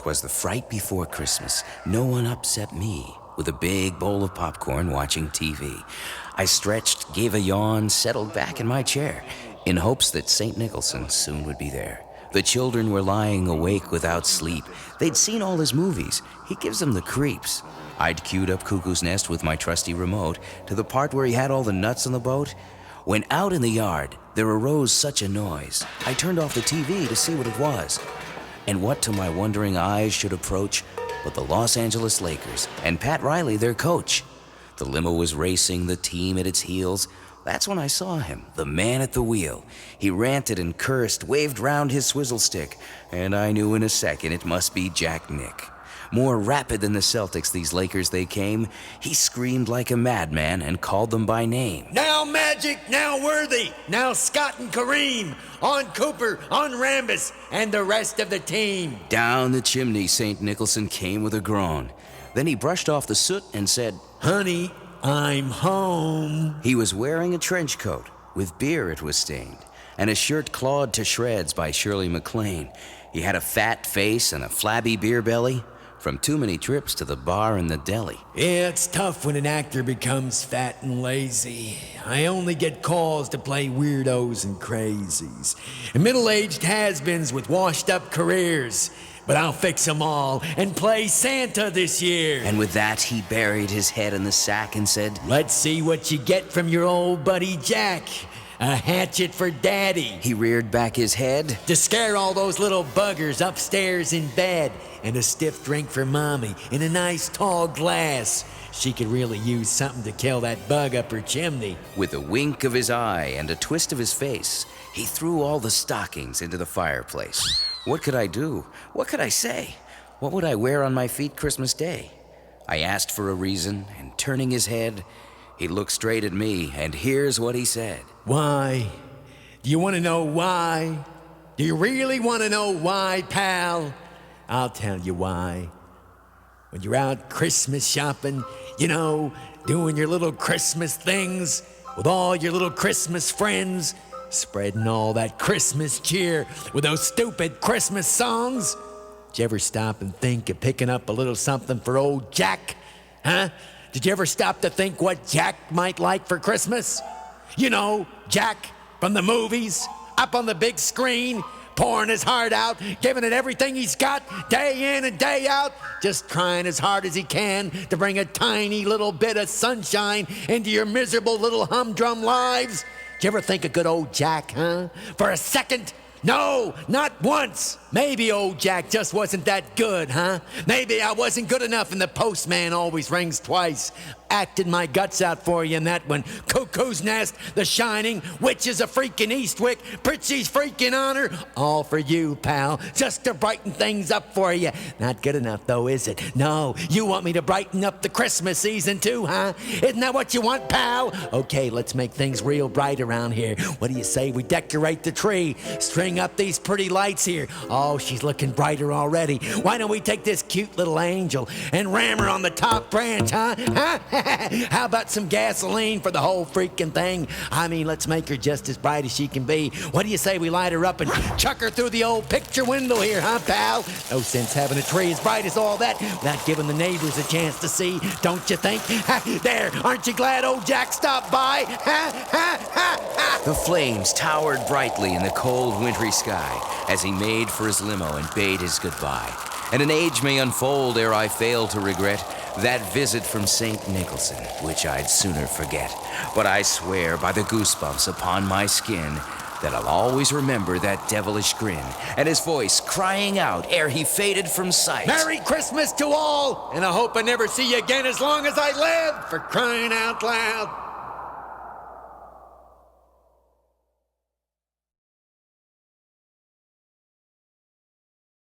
'Twas the fright before Christmas. No one upset me. With a big bowl of popcorn watching TV. I stretched, gave a yawn, settled back in my chair, in hopes that St. Nicholson soon would be there. The children were lying awake without sleep. They'd seen all his movies. He gives them the creeps. I'd queued up Cuckoo's Nest with my trusty remote to the part where he had all the nuts on the boat. When out in the yard, there arose such a noise. I turned off the TV to see what it was. And what to my wondering eyes should approach but the Los Angeles Lakers and Pat Riley, their coach. The limo was racing, the team at its heels. That's when I saw him, the man at the wheel. He ranted and cursed, waved round his swizzle stick, and I knew in a second it must be Jack Nick. More rapid than the Celtics, these Lakers they came. He screamed like a madman and called them by name. Now Magic, now Worthy, now Scott and Kareem, on Cooper, on Rambus, and the rest of the team. Down the chimney, St. Nicholson came with a groan. Then he brushed off the soot and said, "Honey, I'm home." He was wearing a trench coat, with beer it was stained, and a shirt clawed to shreds by Shirley MacLaine. He had a fat face and a flabby beer belly, from too many trips to the bar and the deli. Yeah, it's tough when an actor becomes fat and lazy. I only get calls to play weirdos and crazies. Middle-aged has-beens with washed-up careers. But I'll fix them all and play Santa this year. And with that, he buried his head in the sack and said, "Let's see what you get from your old buddy Jack. A hatchet for Daddy." He reared back his head to scare all those little buggers upstairs in bed, and a stiff drink for Mommy in a nice tall glass. She could really use something to kill that bug up her chimney. With a wink of his eye and a twist of his face, he threw all the stockings into the fireplace. What could I do? What could I say? What would I wear on my feet Christmas Day? I asked for a reason, and turning his head, he looked straight at me, and here's what he said. "Why? Do you want to know why? Do you really want to know why, pal? I'll tell you why. When you're out Christmas shopping, you know, doing your little Christmas things with all your little Christmas friends, spreading all that Christmas cheer with those stupid Christmas songs. Did you ever stop and think of picking up a little something for old Jack? Huh? Did you ever stop to think what Jack might like for Christmas? You know, Jack from the movies, up on the big screen, pouring his heart out, giving it everything he's got, day in and day out, just trying as hard as he can to bring a tiny little bit of sunshine into your miserable little humdrum lives. Did you ever think of good old Jack, huh? For a second? No, not once. Maybe old Jack just wasn't that good, huh? Maybe I wasn't good enough and the postman always rings twice. Acted my guts out for you in that one. Cuckoo's Nest, The Shining, Witches of freaking Eastwick, Pritchie's freaking Honor. All for you, pal, just to brighten things up for you. Not good enough though, is it? No, you want me to brighten up the Christmas season too, huh? Isn't that what you want, pal? Okay, let's make things real bright around here. What do you say we decorate the tree? String up these pretty lights here. Oh, she's looking brighter already. Why don't we take this cute little angel and ram her on the top branch, huh? How about some gasoline for the whole freaking thing? I mean, let's make her just as bright as she can be. What do you say we light her up and chuck her through the old picture window here, huh, pal? No sense having a tree as bright as all that without giving the neighbors a chance to see, don't you think? There, aren't you glad old Jack stopped by? The flames towered brightly in the cold, wintry sky as he made for his limo and bade his goodbye. And an age may unfold ere I fail to regret that visit from St. Nicholson, which I'd sooner forget. But I swear by the goosebumps upon my skin that I'll always remember that devilish grin and his voice crying out ere he faded from sight. "Merry Christmas to all, and I hope I never see you again as long as I live, for crying out loud."